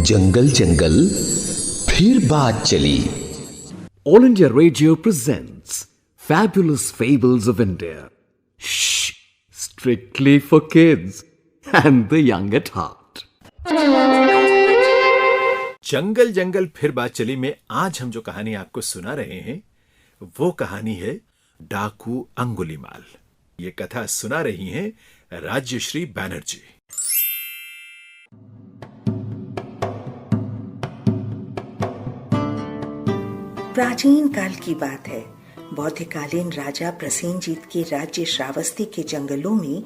जंगल जंगल फिर बात चली। All India Radio presents Fabulous Fables of India. Shh, strictly for kids and the young at heart. जंगल जंगल फिर बात चली में आज हम जो कहानी आपको सुना रहे हैं वो कहानी है डाकू अंगुलीमाल। ये कथा सुना रही हैं राज्यश्री बैनर्जी। प्राचीन काल की बात है। बौद्धकालीन राजा प्रसेनजीत के राज्य श्रावस्ती के जंगलों में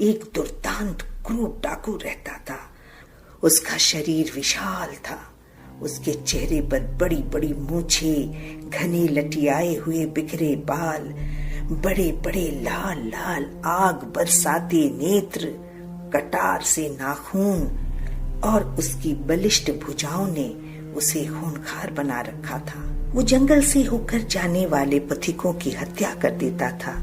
एक दुर्दांत क्रूर डाकू रहता था। उसका शरीर विशाल था। उसके चेहरे पर बड़ी बड़ी मूछें, घने लटियाए हुए बिखरे बाल, बड़े बड़े लाल लाल आग बरसाते नेत्र, कटार से नाखून और उसकी बलिष्ठ भुजाओं ने उसे खूंखार बना रखा था। वो जंगल से होकर जाने वाले पथिकों की हत्या कर देता था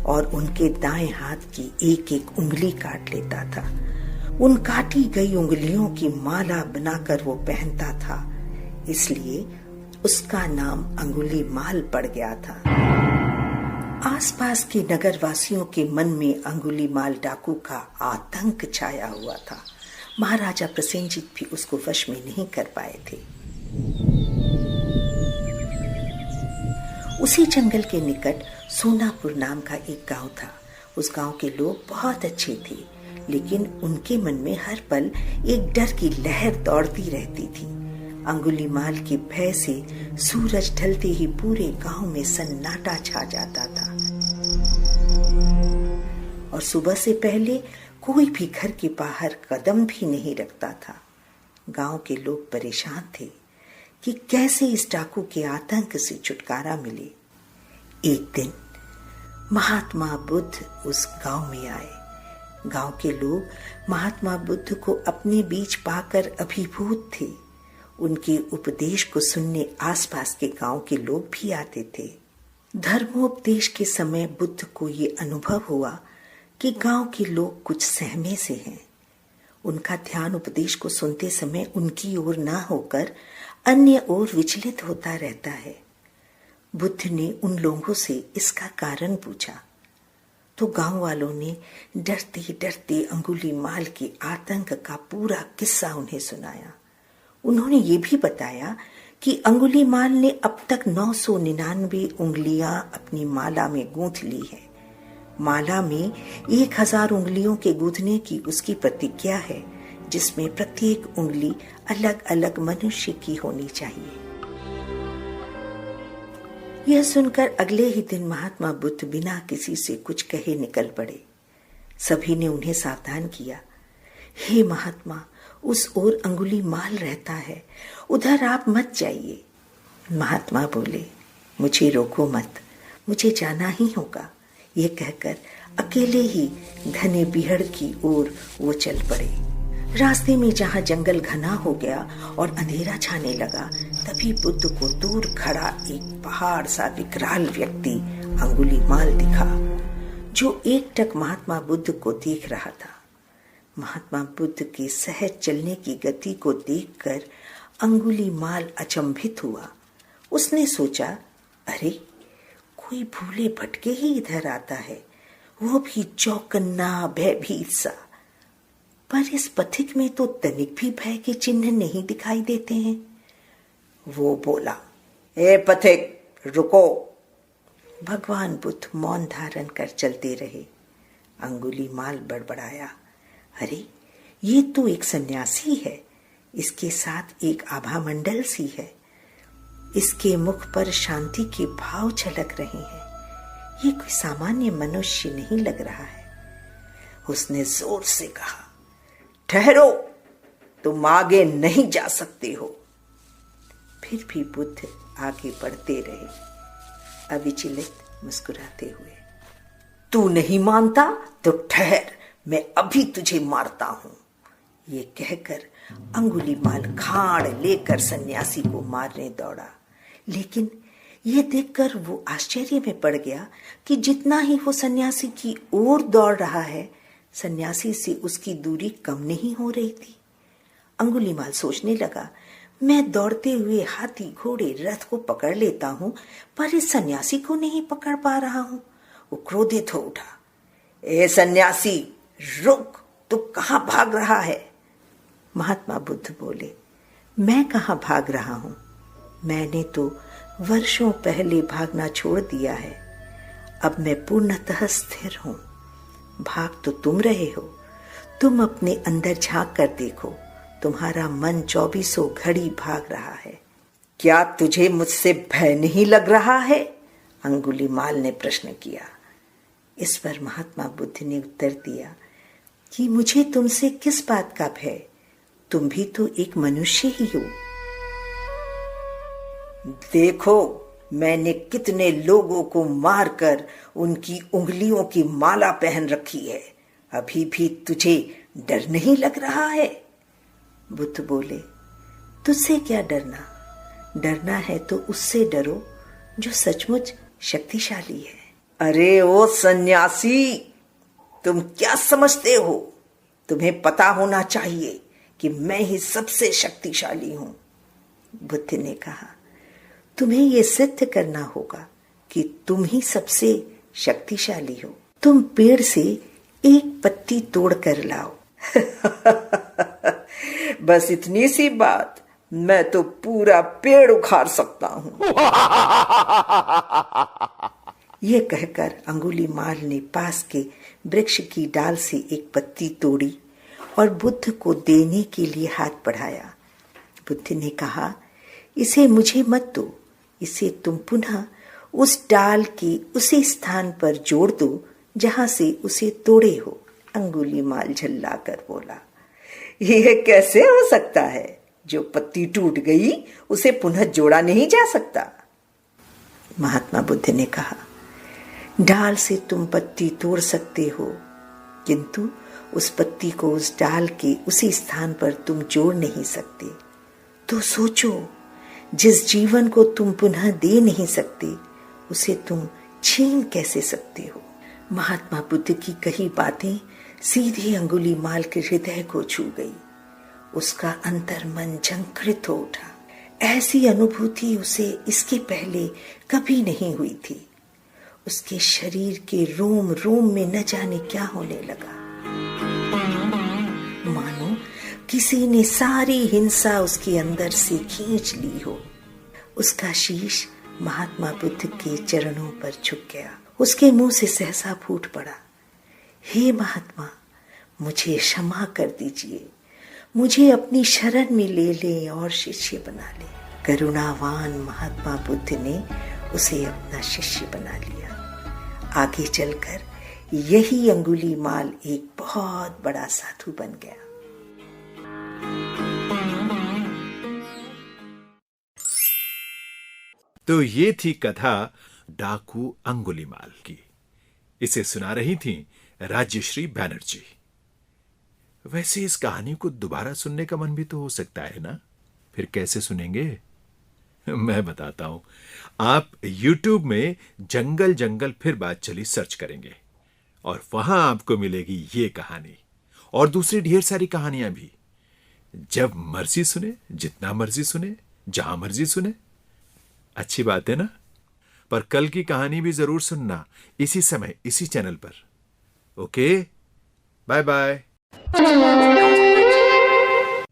और उनके दाएं हाथ की एक एक उंगली काट लेता था। उन काटी गई उंगलियों की माला बनाकर वो पहनता था, इसलिए उसका नाम अंगुलीमाल पड़ गया था। आसपास के नगर वासियों के मन में अंगुलीमाल डाकू का आतंक छाया हुआ था। महाराजा प्रसेनजीत भी उसको वश में नहीं कर पाए थे। उसी जंगल के निकट सोनापुर नाम का एक गांव था। उस गांव के लोग बहुत अच्छे थे, लेकिन उनके मन में हर पल एक डर की लहर दौड़ती रहती थी। अंगुलीमाल के भय से सूरज ढलते ही पूरे गांव में सन्नाटा छा जाता था और सुबह से पहले कोई भी घर के बाहर कदम भी नहीं रखता था। गांव के लोग परेशान थे कि कैसे इस डाकू के आतंक से छुटकारा मिले। एक दिन महात्मा बुद्ध उस गांव में आए। गांव के लोग महात्मा बुद्ध को अपने बीच पाकर अभिभूत थे। उनके उपदेश को सुनने आसपास के गांव के लोग भी आते थे। धर्मोपदेश के समय बुद्ध को ये अनुभव हुआ कि गांव के लोग कुछ सहमे से हैं। उनका ध्यान उपदेश को सुनते समय उनकी ओर ना होकर अन्य ओर विचलित होता रहता है। बुद्ध ने उन लोगों से इसका कारण पूछा तो गांव वालों ने डरते डरते अंगुलीमाल के आतंक का पूरा किस्सा उन्हें सुनाया। उन्होंने ये भी बताया कि अंगुलीमाल ने अब तक 999 उंगलियां अपनी माला में गूंथ ली है। माला में 1000 उंगलियों के गूंथने की उसकी प्रतिज्ञा है, जिसमें प्रत्येक उंगली अलग अलग मनुष्य की होनी चाहिए। यह सुनकर अगले ही दिन महात्मा बुद्ध बिना किसी से कुछ कहे निकल पड़े। सभी ने उन्हें सावधान किया, हे महात्मा, उस ओर अंगुलीमाल रहता है, उधर आप मत जाइए। महात्मा बोले, मुझे रोको मत, मुझे जाना ही होगा। ये कहकर अकेले ही घने बिहड़ की ओर वो चल पड़े। रास्ते में जहां जंगल घना हो गया और अंधेरा छाने लगा, तभी बुद्ध को दूर खड़ा एक पहाड़ सा विकराल व्यक्ति अंगुलीमाल दिखा, जो एकटक महात्मा बुद्ध को देख रहा था। महात्मा बुद्ध के सहज चलने की गति को देखकर अंगुलीमाल अचंभित हुआ। उसने सोचा, अरे कोई भूले भटके ही इधर आता है, वो भी चौकन्ना भयभीत सा। पर इस पथिक में तो तनिक भी भय के चिन्ह नहीं दिखाई देते हैं। वो बोला, ए पथिक, रुको। भगवान बुद्ध मौन धारण कर चलते रहे। अंगुलीमाल बड़बड़ाया, अरे ये तो एक सन्यासी है, इसके साथ एक आभा मंडल सी है, इसके मुख पर शांति के भाव झलक रहे हैं। ये कोई सामान्य मनुष्य नहीं लग रहा है। उसने जोर से कहा, ठहरो, तुम आगे नहीं जा सकते हो। फिर भी बुद्ध आगे बढ़ते रहे, अविचलित मुस्कुराते हुए। तू नहीं मानता तो ठहर, मैं अभी तुझे मारता हूं। ये कहकर अंगुलीमाल खाड़ लेकर सन्यासी को मारने दौड़ा, लेकिन ये देखकर वो आश्चर्य में पड़ गया कि जितना ही वो सन्यासी की ओर दौड़ रहा है, सन्यासी से उसकी दूरी कम नहीं हो रही थी। अंगुलीमाल सोचने लगा, मैं दौड़ते हुए हाथी घोड़े रथ को पकड़ लेता हूं, पर इस सन्यासी को नहीं पकड़ पा रहा हूं। वो क्रोधित हो उठा। ए सन्यासी, रुक, तू कहां भाग रहा है? महात्मा बुद्ध बोले, मैं कहां भाग रहा हूं? मैंने तो वर्षों पहले भागना छोड़ दिया है। अब मैं पूर्णतः स्थिर हूं। भाग तो तुम रहे हो। तुम अपने अंदर झांक कर देखो, तुम्हारा मन 24 घड़ी भाग रहा है। क्या तुझे मुझसे भय नहीं लग रहा है? अंगुलीमाल ने प्रश्न किया। इस पर महात्मा बुद्ध ने उत्तर दिया कि मुझे तुमसे किस बात का भय? तुम भी तो एक मनुष्य ही हो। देखो, मैंने कितने लोगों को मारकर उनकी उंगलियों की माला पहन रखी है। अभी भी तुझे डर नहीं लग रहा है? बुद्ध बोले, तुझसे क्या डरना? डरना है तो उससे डरो जो सचमुच शक्तिशाली है। अरे ओ सन्यासी, तुम क्या समझते हो? तुम्हें पता होना चाहिए कि मैं ही सबसे शक्तिशाली हूं। बुद्ध ने कहा, तुम्हें यह सिद्ध करना होगा कि तुम ही सबसे शक्तिशाली हो। तुम पेड़ से एक पत्ती तोड़ कर लाओ। बस इतनी सी बात, मैं तो पूरा पेड़ उखाड़ सकता हूं। यह कहकर अंगुलीमाल ने पास के वृक्ष की डाल से एक पत्ती तोड़ी और बुद्ध को देने के लिए हाथ बढ़ाया। बुद्ध ने कहा, इसे मुझे मत दो, इसे तुम पुनः उस डाल के उसी स्थान पर जोड़ दो जहां से उसे तोड़े हो। अंगुलीमाल झल्लाकर बोला, यह कैसे हो सकता है? जो पत्ती टूट गई उसे पुनः जोड़ा नहीं जा सकता। महात्मा बुद्ध ने कहा, डाल से तुम पत्ती तोड़ सकते हो, किंतु उस पत्ती को उस डाल के उसी स्थान पर तुम जोड़ नहीं सकते। तो सोचो, जिस जीवन को तुम पुनः दे नहीं सकते, उसे तुम छीन कैसे सकते हो? महात्मा बुद्ध की कही बातें सीधे अंगुलीमाल के हृदय को छू गई। उसका अंतर्मन झंकृत हो उठा। ऐसी अनुभूति उसे इसके पहले कभी नहीं हुई थी। उसके शरीर के रोम रोम में न जाने क्या होने लगा। मानो किसी ने सारी हिंसा उसके अंदर से खींच ली हो। उसका शीश महात्मा बुद्ध के चरणों पर झुक गया। उसके मुंह से सहसा फूट पड़ा, हे महात्मा, मुझे क्षमा कर दीजिए। मुझे अपनी शरण में ले ले और शिष्य बना ले। करुणावान महात्मा बुद्ध ने उसे अपना शिष्य बना लिया। आगे चलकर यही अंगुलीमाल एक बहुत बड़ा साधु बन गया। तो ये थी कथा डाकू अंगुलीमाल की। इसे सुना रही थी राज्यश्री बैनर्जी। वैसे इस कहानी को दोबारा सुनने का मन भी तो हो सकता है ना? फिर कैसे सुनेंगे? मैं बताता हूं। आप YouTube में जंगल जंगल फिर बात चली सर्च करेंगे और वहां आपको मिलेगी ये कहानी और दूसरी ढेर सारी कहानियां भी। जब मर्जी सुने, जितना मर्जी सुने, जहां मर्जी सुने। अच्छी बात है ना? पर कल की कहानी भी जरूर सुनना, इसी समय इसी चैनल पर। Okay, bye bye.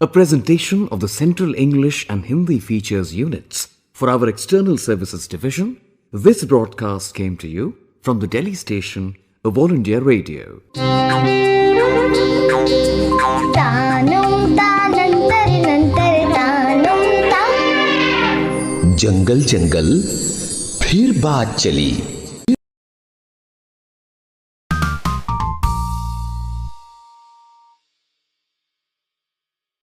A presentation of the Central English and Hindi Features units for our External Services Division. This broadcast came to you from the Delhi station of All India Radio. जंगल जंगल फिर बात चली।